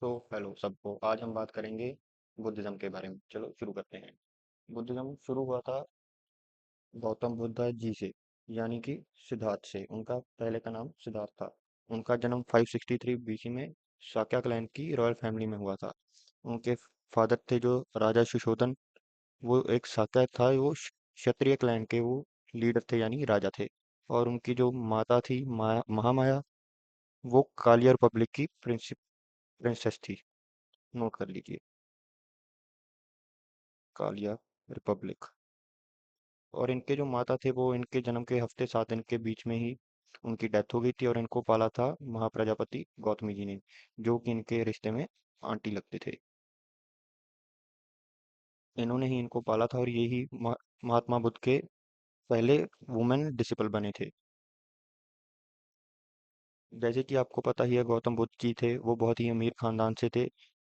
तो हेलो सबको। आज हम बात करेंगे बुद्धिज्म के बारे में। चलो शुरू करते हैं। बुद्धिज्म शुरू हुआ था गौतम बुद्ध जी से, यानी कि सिद्धार्थ से। उनका पहले का नाम सिद्धार्थ था। उनका जन्म 563 बीसी में शाक्या क्लैन की रॉयल फैमिली में हुआ था। उनके फादर थे जो राजा सुशोधन। वो एक शाक्य था, वो क्षत्रिय क्लैन के वो लीडर थे, यानी राजा थे। और उनकी जो माता थी महामाया, वो कालिया रिपब्लिक की प्रिंसेस थी। नोट कर लीजिए, कालिया रिपब्लिक। और इनके जो माता थे वो इनके जन्म के हफ्ते 7 दिन के बीच में ही उनकी डेथ हो गई थी। और इनको पाला था महाप्रजापति गौतमी जी ने, जो कि इनके रिश्ते में आंटी लगते थे। इन्होंने ही इनको पाला था और यही महात्मा बुद्ध के पहले वुमेन डिसिपल बने थे। जैसे कि आपको पता ही है, गौतम बुद्ध जी थे वो बहुत ही अमीर खानदान से थे।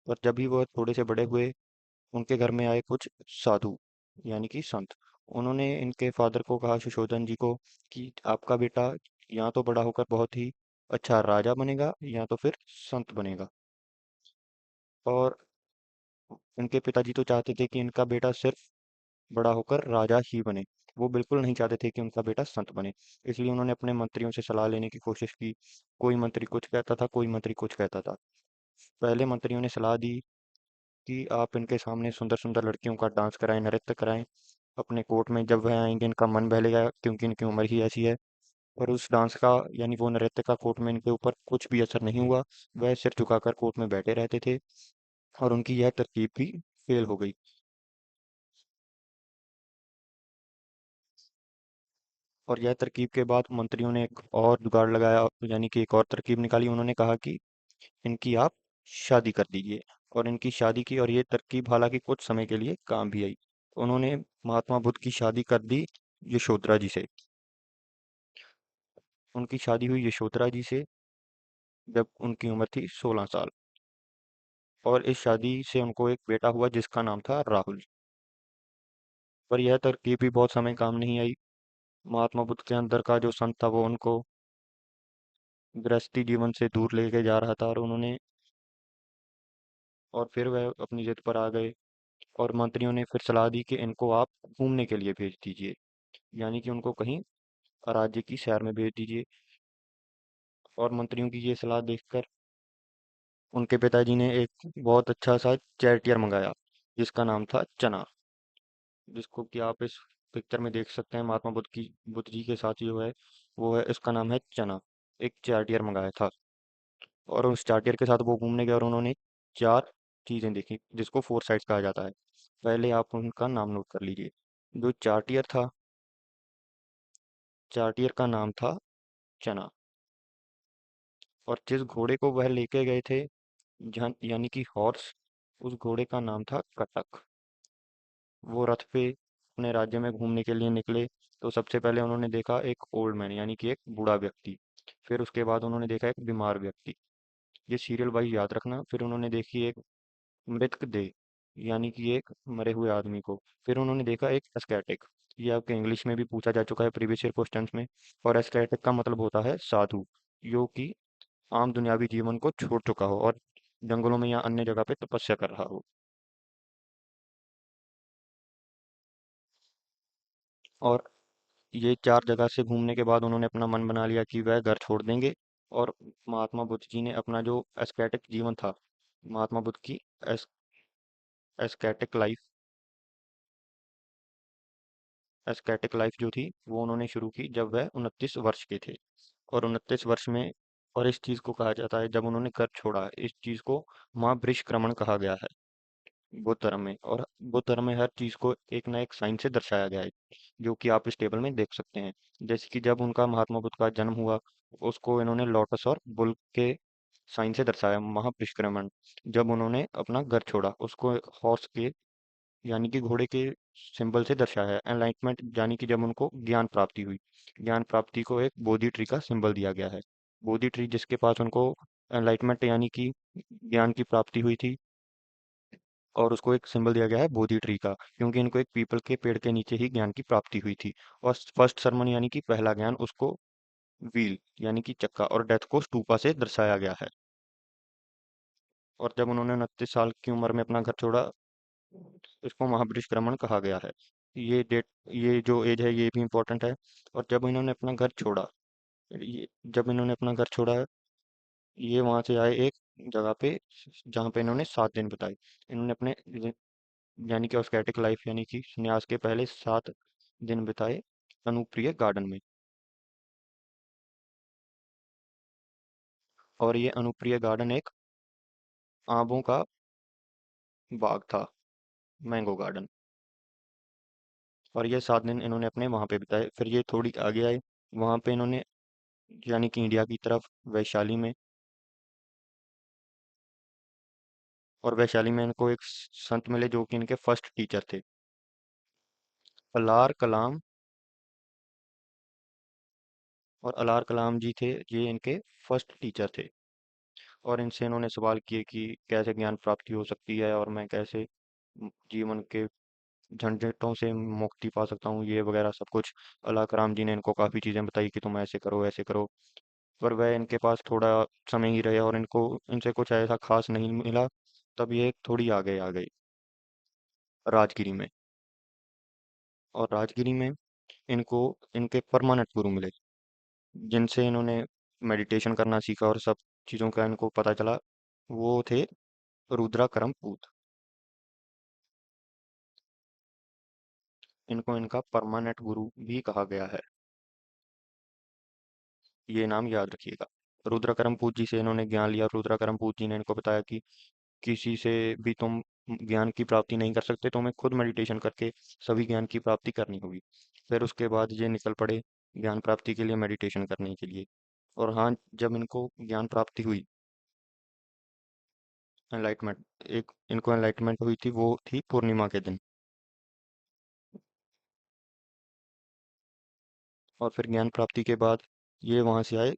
और जब भी वह थोड़े से बड़े हुए, उनके घर में आए कुछ साधु, यानी कि संत। उन्होंने इनके फादर को कहा, सुशोधन जी को, कि आपका बेटा या तो बड़ा होकर बहुत ही अच्छा राजा बनेगा या तो फिर संत बनेगा। और इनके पिताजी तो चाहते थे कि इनका बेटा सिर्फ बड़ा होकर राजा ही बने। वो बिल्कुल नहीं चाहते थे कि उनका बेटा संत बने। इसलिए उन्होंने अपने मंत्रियों से सलाह लेने की कोशिश की। कोई मंत्री कुछ कहता था, कोई मंत्री कुछ कहता था। पहले मंत्रियों ने सलाह दी कि आप इनके सामने सुंदर सुंदर लड़कियों का डांस कराएं, नृत्य कराएं अपने कोर्ट में। जब वह आएंगे इनका मन बहलेगा, क्योंकि इनकी उम्र ही ऐसी है। और उस डांस का, यानी वो नृत्य का, कोर्ट में इनके ऊपर कुछ भी असर नहीं हुआ। वह सिर झुकाकर कोर्ट में बैठे रहते थे। और उनकी यह तरकीब भी फेल हो गई। और यह तरकीब के बाद मंत्रियों ने एक और जुगाड़ लगाया, यानी कि एक और तरकीब निकाली। उन्होंने कहा कि इनकी आप शादी कर दीजिए। और इनकी शादी की, और ये तरकीब हालांकि कुछ समय के लिए काम भी आई। उन्होंने महात्मा बुद्ध की शादी कर दी यशोधरा जी से। उनकी शादी हुई यशोधरा जी से जब उनकी उम्र थी 16 साल। और इस शादी से उनको एक बेटा हुआ जिसका नाम था राहुल। पर यह तरकीब भी बहुत समय काम नहीं आई। महात्मा बुद्ध के अंदर का जो संत था वो उनको गृहस्थी जीवन से दूर लेके जा रहा था। और फिर वह अपनी जिद पर आ गए। और मंत्रियों ने फिर सलाह दी कि इनको आप घूमने के लिए भेज दीजिए, यानी कि उनको कहीं राज्य की सैर में भेज दीजिए। और मंत्रियों की ये सलाह देखकर उनके पिताजी ने एक बहुत अच्छा सा चैटियर मंगाया, जिसका नाम था चना। जिसको कि आप इस पिक्चर में देख सकते हैं, महात्मा बुद्ध जी के साथ जो है वो है, इसका नाम है चना। एक चार्टियर मंगाया था। और उस चार्टियर के साथ वो घूमने गए और उन्होंने 4 चीजें देखी, जिसको फोर साइट्स कहा जाता है। पहले आप उनका नाम नोट कर लीजिए। जो चार्टियर था, चार्टियर का नाम था चना। और जिस घोड़े को वह लेके गए थे, यानी कि हॉर्स, उस घोड़े का नाम था कटक। वो रथ पे अपने राज्य में घूमने के लिए निकले। तो सबसे पहले उन्होंने देखा एक ओल्ड मैन, यानी कि एक बूढ़ा व्यक्ति। फिर उसके बाद उन्होंने देखा एक बीमार व्यक्ति। ये सीरियल वाइज याद रखना। फिर उन्होंने देखी एक मृतक देह, यानी कि एक मरे हुए आदमी को। फिर उन्होंने देखा एक एस्केटिक। ये आपके इंग्लिश में भी पूछा जा चुका है प्रीवियस ईयर क्वेश्चंस में। और एस्केटिक का मतलब होता है साधु, जो कि आम दुनियावी जीवन को छोड़ चुका हो और जंगलों में या अन्य जगह पे तपस्या कर रहा हो। और ये 4 जगह से घूमने के बाद उन्होंने अपना मन बना लिया कि वह घर छोड़ देंगे। और महात्मा बुद्ध जी ने अपना जो एस्केटिक जीवन था, महात्मा बुद्ध की एस, एस्केटिक लाइफ एस्केटिक लाइफ जो थी, वो उन्होंने शुरू की जब वह 29 वर्ष के थे। और 29 वर्ष में, और इस चीज को कहा जाता है, जब उन्होंने घर छोड़ा, इस चीज को महावृषक्रमण कहा गया है बुद्ध धर्म में। और बुद्ध धर्म में हर चीज को एक ना एक साइन से दर्शाया गया है, जो कि आप इस टेबल में देख सकते हैं। जैसे कि जब उनका, महात्मा बुद्ध का जन्म हुआ, उसको इन्होंने लोटस और बुल के साइन से दर्शाया, महापरिष्क्रमण। जब उन्होंने अपना घर छोड़ा, उसको हॉर्स के, यानी कि घोड़े के सिंबल से दर्शाया है। एनलाइटमेंट, यानी कि जब उनको ज्ञान प्राप्ति हुई, ज्ञान प्राप्ति को एक बोधि ट्री का सिंबल दिया गया है। बोधि ट्री जिसके पास उनको एनलाइटमेंट, यानी कि ज्ञान की प्राप्ति हुई थी, और उसको एक सिंबल दिया गया है बोधि ट्री का, क्योंकि इनको एक पीपल के पेड़ के नीचे ही ज्ञान की प्राप्ति हुई थी। और फर्स्ट सरमन, यानी कि पहला ज्ञान, उसको व्हील, यानी कि चक्का और डेथ को स्टूपा से दर्शाया गया है। और जब उन्होंने 29 साल की उम्र में अपना घर छोड़ा, इसको महापरिश्रमण कहा गया है। ये डेट, ये जो एज है ये भी इम्पोर्टेंट है। और जब इन्होंने अपना घर छोड़ा, ये जब इन्होंने अपना घर छोड़ा, ये वहां से आए एक जगह पे जहाँ पे इन्होंने 7 दिन बिताए। इन्होंने अपने यानी कि ऑस्केटिक लाइफ यानी कि संन्यास के पहले 7 दिन बिताए अनुप्रिय गार्डन में। और ये अनुप्रिय गार्डन एक आमों का बाग था, मैंगो गार्डन। और ये 7 दिन इन्होंने अपने वहाँ पे बिताए। फिर ये थोड़ी आगे आए, वहाँ पे इन्होंने यानी कि इंडिया की तरफ वैशाली में, और वैशाली में इनको एक संत मिले जो कि इनके फर्स्ट टीचर थे, अलार कलाम। और अलार कलाम जी थे, ये इनके फर्स्ट टीचर थे। और इनसे इन्होंने सवाल किए कि कैसे ज्ञान प्राप्ति हो सकती है और मैं कैसे जीवन के झंझटों से मुक्ति पा सकता हूँ, ये वगैरह सब कुछ। अलार कलाम जी ने इनको काफ़ी चीज़ें बताई कि तुम ऐसे करो ऐसे करो। पर वह इनके पास थोड़ा समय ही रहे और इनको इनसे कुछ ऐसा खास नहीं मिला। तब ये थोड़ी आगे आ गई राजगिरी में। और राजगिरी में इनको इनके परमानेंट गुरु मिले, जिनसे इन्होंने मेडिटेशन करना सीखा और सब चीज़ों का इनको पता चला। वो थे रुद्रा करमपूत। इनको इनका परमानेंट गुरु भी कहा गया है, ये नाम याद रखिएगा। रुद्र करमपूत जी से इन्होंने ज्ञान लिया। रुद्र करमपूत जी ने इनको बताया कि किसी से भी तुम ज्ञान की प्राप्ति नहीं कर सकते, तुम्हें खुद मेडिटेशन करके सभी ज्ञान की प्राप्ति करनी होगी। फिर उसके बाद ये निकल पड़े ज्ञान प्राप्ति के लिए, मेडिटेशन करने के लिए। और हाँ, जब इनको ज्ञान प्राप्ति हुई, एनलाइटमेंट, एक इनको एनलाइटमेंट हुई थी, वो थी पूर्णिमा के दिन। और फिर ज्ञान प्राप्ति के बाद ये वहाँ से आए।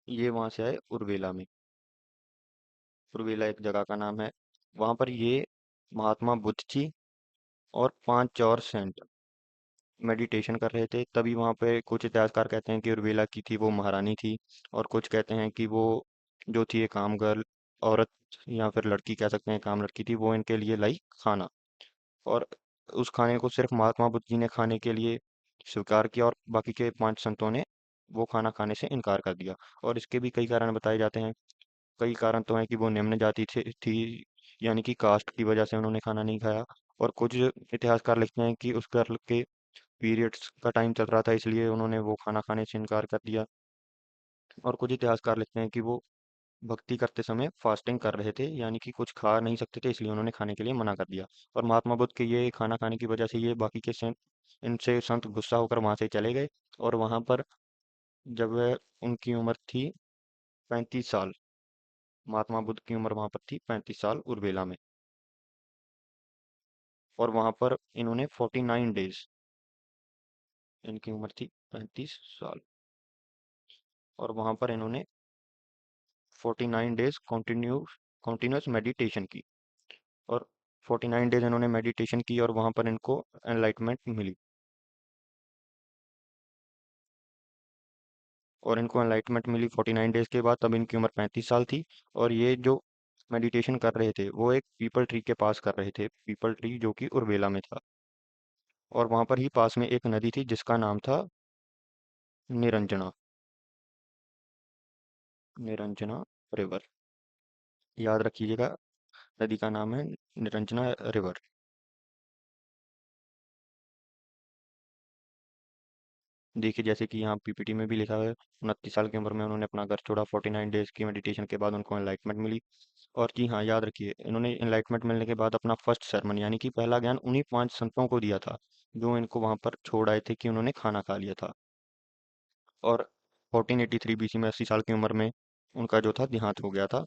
ये वहाँ से आए उर्वेला में। उर्वेला एक जगह का नाम है। वहाँ पर ये महात्मा बुद्ध जी और 5 और सेंट मेडिटेशन कर रहे थे। तभी वहाँ पे कुछ इतिहासकार कहते हैं कि उर्मिला की थी वो महारानी थी, और कुछ कहते हैं कि वो जो थी एक काम गर्ल, औरत या फिर लड़की कह सकते हैं, काम लड़की थी, वो इनके लिए लाई खाना। और उस खाने को सिर्फ महात्मा बुद्ध जी ने खाने के लिए स्वीकार किया और बाकी के 5 संतों ने वो खाना खाने से इनकार कर दिया। और इसके भी कई कारण बताए जाते हैं। कई कारण तो हैं कि वो निम्न जाति थी, यानी कि कास्ट की वजह से उन्होंने खाना नहीं खाया। और कुछ इतिहासकार लिखते हैं कि उस गर्ल के पीरियड्स का टाइम चल रहा था, इसलिए उन्होंने वो खाना खाने से इनकार कर दिया। और कुछ इतिहासकार लिखते हैं कि वो भक्ति करते समय फास्टिंग कर रहे थे, यानी कि कुछ खा नहीं सकते थे, इसलिए उन्होंने खाने के लिए मना कर दिया। और महात्मा बुद्ध के ये खाना खाने की वजह से ये बाकी के संत, इनसे संत गुस्सा होकर वहां से चले गए। और वहां पर जब उनकी उम्र थी 35 साल, महात्मा बुद्ध की उम्र वहां पर थी 35 साल उर्बेला में। और वहां पर इन्होंने 49 डेज, इनकी उम्र थी 35 साल, और वहां पर इन्होंने 49 डेज कंटिन्यूस मेडिटेशन की। और 49 डेज इन्होंने मेडिटेशन की और वहां पर इनको एनलाइटमेंट मिली। और इनको एनलाइटमेंट मिली 49 डेज के बाद, तब इनकी उम्र 35 साल थी। और ये जो मेडिटेशन कर रहे थे वो एक पीपल ट्री के पास कर रहे थे, पीपल ट्री जो कि उर्वेला में था। और वहां पर ही पास में एक नदी थी जिसका नाम था निरंजना, निरंजना रिवर। याद रखिएगा, नदी का नाम है निरंजना रिवर। देखिए जैसे कि यहाँ पीपीटी में भी लिखा है, 29 साल की उम्र में उन्होंने अपना घर छोड़ा। 49 डेज की मेडिटेशन के बाद उनको एनलाइटमेंट मिली। और जी हाँ, याद रखिए, इन्होंने एनलाइटमेंट मिलने के बाद अपना फर्स्ट सरमन यानी कि पहला ज्ञान उन्हीं 5 संतों को दिया था जो इनको वहां पर छोड़ आए थे कि उन्होंने खाना खा लिया था। और 1483 बीसी में 80 साल की उम्र में उनका जो था देहांत हो गया था।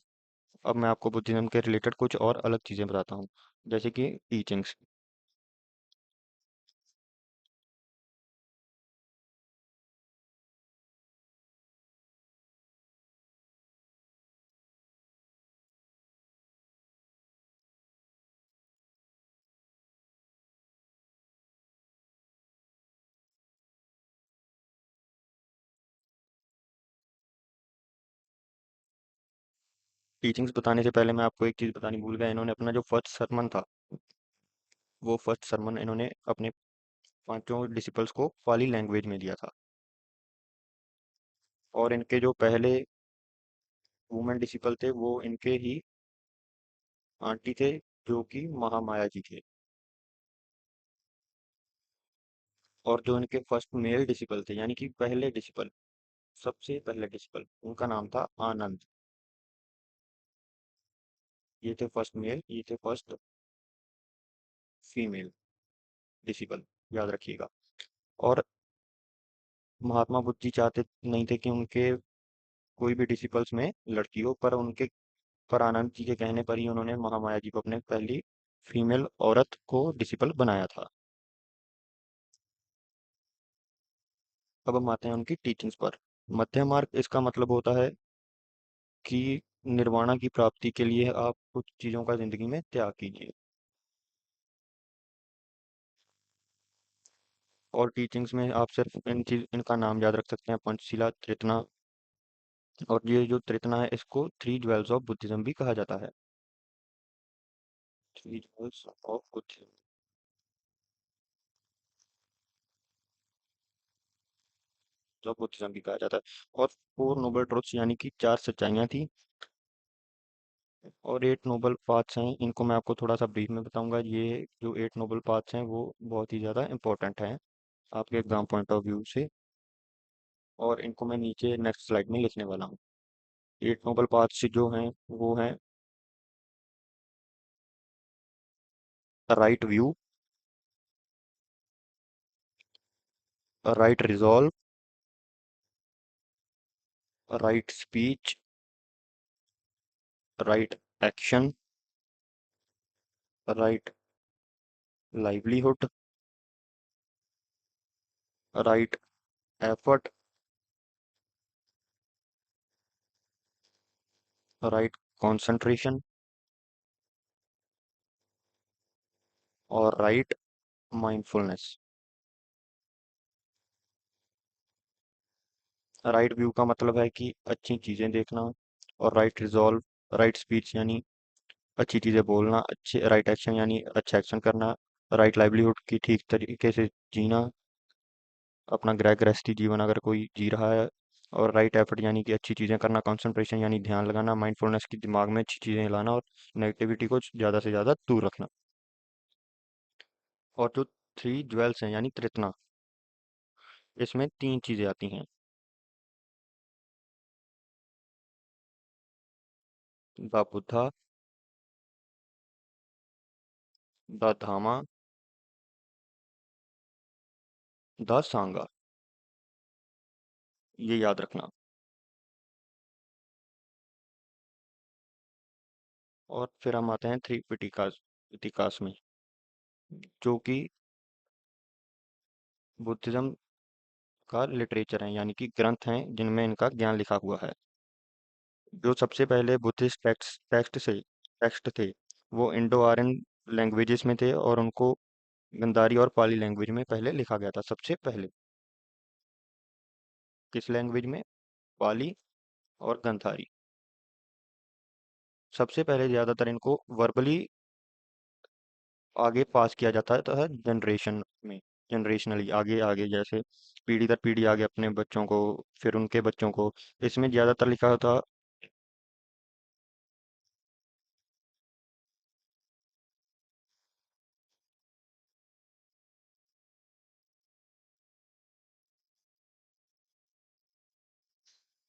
अब मैं आपको बुद्धिज्म के रिलेटेड कुछ और अलग चीज़ें बताता हूँ, जैसे कि टीचिंग्स। टीचिंग्स बताने से पहले मैं आपको एक चीज़ बतानी भूल गया, इन्होंने अपना जो फर्स्ट सरमन था, वो फर्स्ट सरमन इन्होंने अपने पांचों डिसिपल्स को पाली लैंग्वेज में दिया था। और इनके जो पहले वुमेन डिसिपल थे वो इनके ही आंटी थे, जो कि महामाया जी थे। और जो इनके फर्स्ट मेल डिसिपल थे, यानी कि पहले डिसिपल, सबसे पहले डिसिपल, उनका नाम था आनंद। ये थे फर्स्ट मेल, ये थे फर्स्ट फीमेल डिसिपल, याद रखिएगा। और महात्मा बुद्ध जी चाहते नहीं थे कि उनके कोई भी डिसिपल्स में लड़की हो, पर आनंद जी के कहने पर ही उन्होंने महामाया जी को अपने पहली फीमेल औरत को डिसिपल बनाया था। अब हम आते हैं उनकी टीचिंग्स पर। मध्यम मार्ग, इसका मतलब होता है कि निर्वाणा की प्राप्ति के लिए आप कुछ चीज़ों का जिंदगी में त्याग कीजिए। और टीचिंग्स में आप सिर्फ इनका नाम याद रख सकते हैं, पंचशीला, त्रितना। और ये जो त्रितना है, इसको थ्री ज्वेल्स ऑफ बुद्धिज्म भी कहा जाता है। थ्री ज्वेल्स ऑफ बुद्धिज्म, जो बुद्धिज्म भी कहा जाता है। और फोर नोबल ट्रुथ्स, यानी कि चार सच्चाइयाँ थी। और एट नोबल पाथ्स हैं, इनको मैं आपको थोड़ा सा ब्रीफ में बताऊंगा। ये जो एट नोबल पाथ्स हैं वो बहुत ही ज़्यादा इंपॉर्टेंट हैं आपके एग्जाम पॉइंट ऑफ व्यू से। और इनको मैं नीचे नेक्स्ट स्लाइड में लिखने वाला हूँ। एट नोबल पाथ्स जो हैं वो हैं: right view, right resolve, right speech, right action, right livelihood, right effort, right concentration, और राइट माइंडफुलनेस। राइट व्यू का मतलब है कि अच्छी चीज़ें देखना। और राइट रिजॉल्व, राइट स्पीच यानी अच्छी चीज़ें बोलना, अच्छे राइट एक्शन यानी अच्छा एक्शन करना, राइट लाइवलीहुड की ठीक तरीके से जीना, अपना गृह गृहस्थी जीवन अगर कोई जी रहा है। और राइट एफर्ट यानी कि अच्छी चीज़ें करना, कंसंट्रेशन यानी ध्यान लगाना, माइंडफुलनेस की दिमाग में अच्छी चीज़ें लाना, और नेगेटिविटी को ज़्यादा से ज़्यादा दूर रखना। और जो थ्री ज्वेल्स हैं यानी त्रितना, इसमें तीन चीज़ें आती हैं: द बुद्धा, द धामा, द सांगा। ये याद रखना। और फिर हम आते हैं थ्री पिटिकास पिटिकास में, जो कि बुद्धिज्म का लिटरेचर है, यानी कि ग्रंथ हैं जिनमें इनका ज्ञान लिखा हुआ है। जो सबसे पहले बुद्धिस्ट टेक्स्ट थे, वो इंडो आर्यन लैंग्वेजेस में थे, और उनको गंधारी और पाली लैंग्वेज में पहले लिखा गया था सबसे पहले। किस लैंग्वेज में? पाली और गंधारी। सबसे पहले ज़्यादातर इनको वर्बली आगे पास किया जाता है, तो है जनरेशन में, जनरेशनली आगे आगे, जैसे पीढ़ी दर पीढ़ी आगे अपने बच्चों को, फिर उनके बच्चों को। इसमें ज़्यादातर लिखा होता।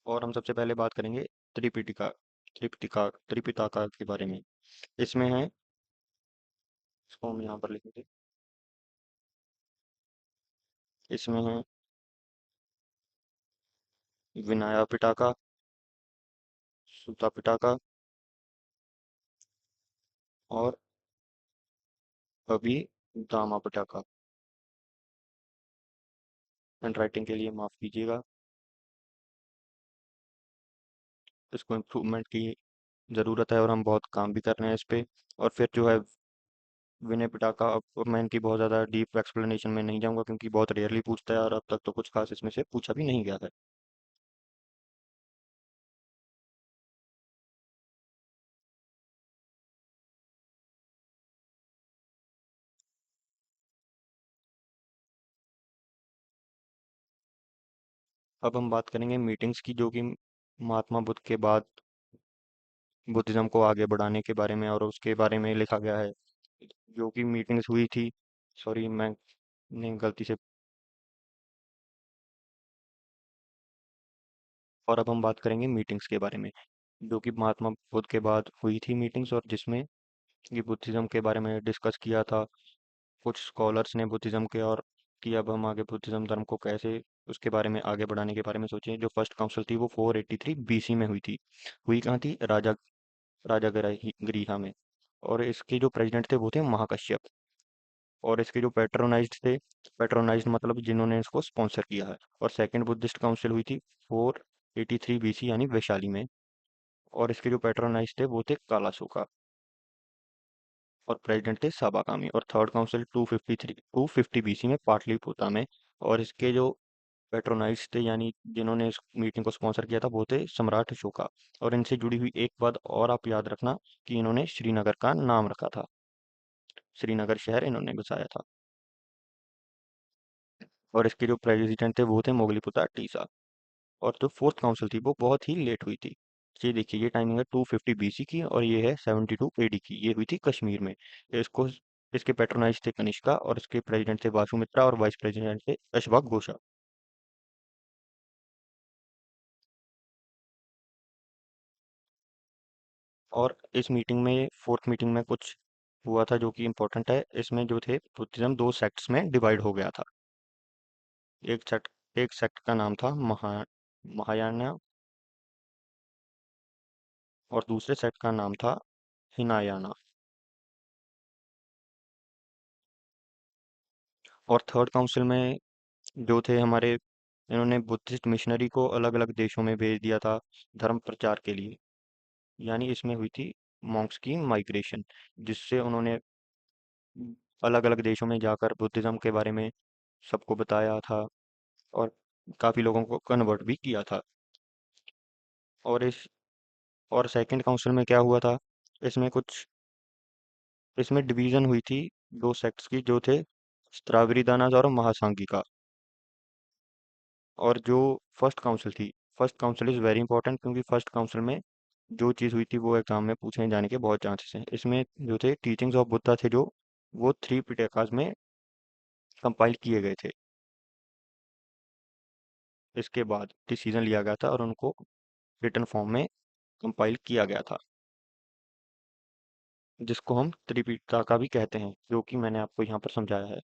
और हम सबसे पहले बात करेंगे त्रिपिटिका त्रिपिताका के बारे में। इसमें है, इसको हम यहाँ पर लिखेंगे, इसमें है विनया पिटाका, सुता पिटाका, और अभिधामा पिटाका। हैंड राइटिंग के लिए माफ़ कीजिएगा, इसको इम्प्रूवमेंट की ज़रूरत है, और हम बहुत काम भी कर रहे हैं इस पे। और फिर जो है विनय पिटाका, अब मैं इनकी बहुत ज़्यादा डीप एक्सप्लेनेशन में नहीं जाऊंगा, क्योंकि बहुत रेयरली पूछता है, और अब तक तो कुछ खास इसमें से पूछा भी नहीं गया है। अब हम बात करेंगे मीटिंग्स की, जो कि महात्मा बुद्ध के बाद बुद्धिज्म को आगे बढ़ाने के बारे में और उसके बारे में लिखा गया है, जो कि मीटिंग्स हुई थी। सॉरी, मैंने गलती से। और अब हम बात करेंगे मीटिंग्स के बारे में, जो कि महात्मा बुद्ध के बाद हुई थी मीटिंग्स, और जिसमें ये बुद्धिज्म के बारे में डिस्कस किया था कुछ स्कॉलर्स ने बुद्धिज्म के, और कि अब हम आगे बुद्धिज्म धर्म को कैसे उसके बारे में आगे बढ़ाने के बारे में सोचें। जो फर्स्ट काउंसिल थी वो 483 बीसी में हुई थी। हुई कहाँ थी? राजा गृहा में। और इसके जो प्रेसिडेंट थे वो थे महाकश्यप। और इसके जो पेट्रोनाइज्ड थे, पेट्रोनाइज्ड मतलब जिन्होंने इसको स्पॉन्सर किया है। और सेकंड बुद्धिस्ट काउंसिल हुई थी 483 बीसी यानी वैशाली में। और इसके जो पेट्रोनाइज्ड थे वो थे कालाशोका, और प्रेसिडेंट थे साबाकामी। और थर्ड काउंसिल 250 बीसी में पाटलिपुत्र में। और इसके जो पेट्रोनाइट्स थे, यानी जिन्होंने इस मीटिंग को स्पॉन्सर किया था, वो थे सम्राट अशोका। और इनसे जुड़ी हुई एक बात और आप याद रखना, कि इन्होंने श्रीनगर का नाम रखा था, श्रीनगर शहर इन्होंने बसाया था। और इसके जो प्रेसिडेंट थे वो थे मोगलीपुता टीसा। और जो फोर्थ काउंसिल थी वो बहुत ही लेट हुई थी। ये देखिए, ये टाइमिंग है 250 बीसी की, और ये है 72 एडी की। ये हुई थी कश्मीर में। इसको इसके पेट्रोनाइज थे कनिष्का, और इसके प्रेसिडेंट थे वासुमित्रा, और वाइस प्रेसिडेंट थे अशफाक घोषा। और इस मीटिंग में, फोर्थ मीटिंग में कुछ हुआ था जो कि इम्पोर्टेंट है। इसमें जो थे बुद्धिज्म दो सेक्ट्स में डिवाइड हो गया था। एक सेक्ट का नाम था महायाना, और दूसरे सेक्ट का नाम था हिनायाना। और थर्ड काउंसिल में जो थे हमारे, इन्होंने बुद्धिस्ट मिशनरी को अलग अलग देशों में भेज दिया था धर्म प्रचार के लिए। यानी इसमें हुई थी मॉन्क्स की माइग्रेशन, जिससे उन्होंने अलग अलग देशों में जाकर बुद्धिज्म के बारे में सबको बताया था, और काफ़ी लोगों को कन्वर्ट भी किया था। और इस और सेकंड काउंसिल में क्या हुआ था, इसमें कुछ इसमें डिवीजन हुई थी दो सेक्ट्स की, जो थे स्त्रावरी दानाज और महासांगिका। और जो फर्स्ट काउंसिल थी, first council is very important, क्योंकि फर्स्ट काउंसिल में जो चीज़ हुई थी वो एग्जाम में पूछे जाने के बहुत चांसेस हैं। इसमें जो थे टीचिंग्स ऑफ बुद्धा थे, जो वो 3 पिटकास में कंपाइल किए गए थे। इसके बाद डिसीजन लिया गया था और उनको रिटन फॉर्म में कंपाइल किया गया था, जिसको हम त्रिपिटका भी कहते हैं, जो कि मैंने आपको यहाँ पर समझाया है।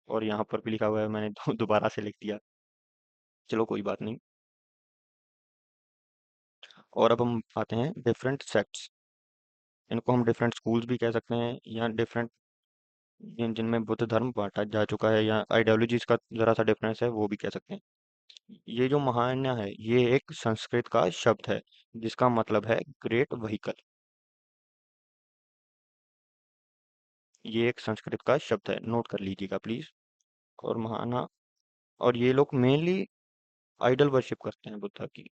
और यहाँ पर भी लिखा हुआ है, मैंने दोबारा से लिख दिया। चलो कोई बात नहीं। और अब हम आते हैं डिफरेंट सेक्ट्स। इनको हम डिफरेंट स्कूल्स भी कह सकते हैं, या डिफरेंट जिनमें बुद्ध धर्म बांटा जा चुका है, या आइडियोलॉजीज का जरा सा डिफरेंस है, वो भी कह सकते हैं। ये जो महायान है, ये एक संस्कृत का शब्द है, जिसका मतलब है ग्रेट व्हीकल। ये एक संस्कृत का शब्द है, नोट कर लीजिएगा प्लीज। और महाना, और ये लोग मेनली आइडल वर्शिप करते हैं बुद्धा की।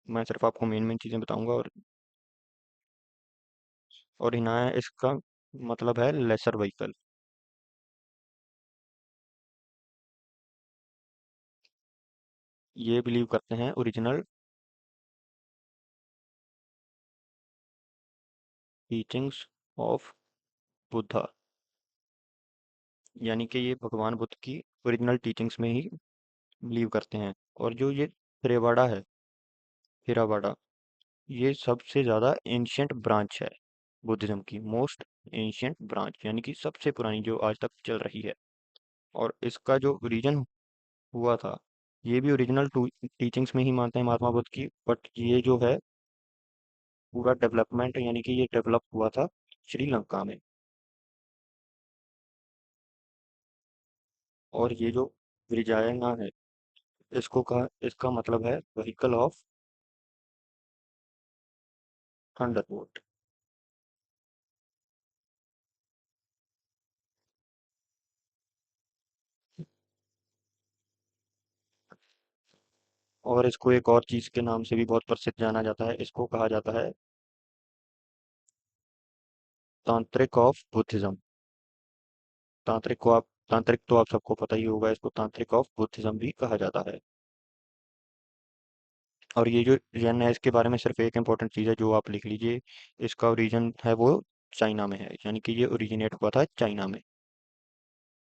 मैं सिर्फ आपको मेन मेन चीजें बताऊंगा। और हिनाया, इसका मतलब है लेसर व्हीकल। ये बिलीव करते हैं ओरिजिनल टीचिंग्स ऑफ बुद्धा, यानी कि ये भगवान बुद्ध की ओरिजिनल टीचिंग्स में ही बिलीव करते हैं। और जो ये थेरावाड़ा है, थेरावाड़ा, ये सबसे ज़्यादा एंशियंट ब्रांच है बुद्धिज्म की, मोस्ट एंशियंट ब्रांच, यानी कि सबसे पुरानी जो आज तक चल रही है। और इसका जो ओरिजिन हुआ था, ये भी ओरिजिनल टीचिंग्स में ही मानते हैं महात्मा बुद्ध की, बट ये जो है पूरा डेवलपमेंट, यानी कि ये डेवलप हुआ था श्रीलंका में। और ये जो विजयना है, इसका मतलब है व्हीकल ऑफ थंडरबोल्ट। और इसको एक और चीज के नाम से भी बहुत प्रसिद्ध जाना जाता है, इसको कहा जाता है तांत्रिक ऑफ बुद्धिज्म। तांत्रिक को आप तांत्रिक तो आप सबको पता ही होगा, इसको तांत्रिक ऑफ बुद्धिज्म भी कहा जाता है। और ये जो जैन है इसके बारे में सिर्फ एक इम्पोर्टेंट चीज़ है जो आप लिख लीजिए, इसका ओरिजिन है वो चाइना में है, यानी कि ये ओरिजिनेट हुआ था चाइना में।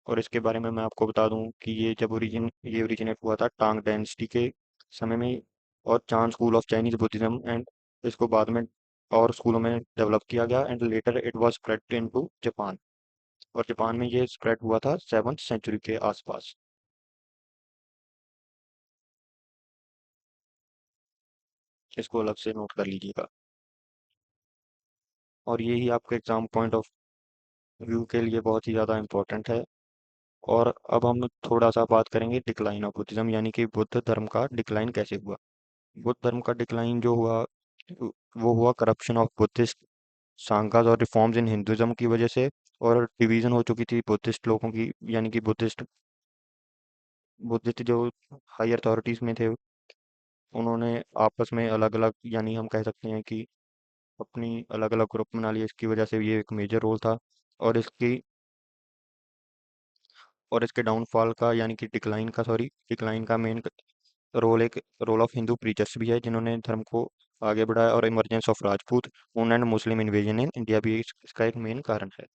और इसके बारे में मैं आपको बता दूं कि ये ओरिजिनेट हुआ था टांग डायनेस्टी के समय में, और Chan school of Chinese Buddhism, and इसको बाद में और स्कूलों में डेवलप किया गया, and later it was spread into Japan. और जापान में ये स्प्रेड हुआ था 7th सेंचुरी के आसपास। इसको अलग से नोट कर लीजिएगा। और ये ही आपके एग्जाम पॉइंट ऑफ व्यू के लिए बहुत ही ज़्यादा इम्पोर्टेंट है। और अब हम थोड़ा सा बात करेंगे डिक्लाइन ऑफ बुद्धिज्म, यानी कि बुद्ध धर्म का डिक्लाइन कैसे हुआ। बुद्ध धर्म का डिक्लाइन जो हुआ वो हुआ करप्शन ऑफ बुद्धिस्ट सांघास और रिफॉर्म्स इन हिंदुइज्म की वजह से। और डिवीजन हो चुकी थी बुद्धिस्ट लोगों की, यानी कि बुद्धिस्ट जो हाई अथॉरिटीज में थे, उन्होंने आपस में अलग अलग, यानी हम कह सकते हैं कि अपनी अलग अलग ग्रुप बना लिए। इसकी वजह से ये एक मेजर रोल था। और इसके डाउनफॉल का, यानी कि डिक्लाइन का मेन रोल एक रोल ऑफ हिंदू प्रीचर्स भी है, जिन्होंने धर्म को आगे बढ़ाया। और इमरजेंस ऑफ राजपूत हुन and Muslim invasion in India भी इसका एक मेन कारण है।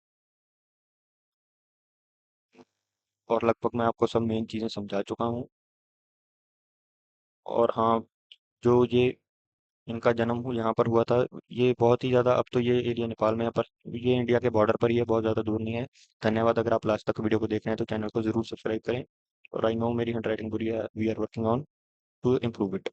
और लगभग मैं आपको सब मेन चीज़ें समझा चुका हूँ। और हाँ, जो ये इनका जन्म यहाँ पर हुआ था, ये बहुत ही ज़्यादा, अब तो ये एरिया नेपाल में है, पर ये इंडिया के बॉर्डर पर ही है, बहुत ज़्यादा दूर नहीं है। धन्यवाद। अगर आप लास्ट तक वीडियो को देख रहे हैं तो चैनल को ज़रूर सब्सक्राइब करें। और आई नो मेरी हैंड राइटिंग बुरी है, we are working on to improve it.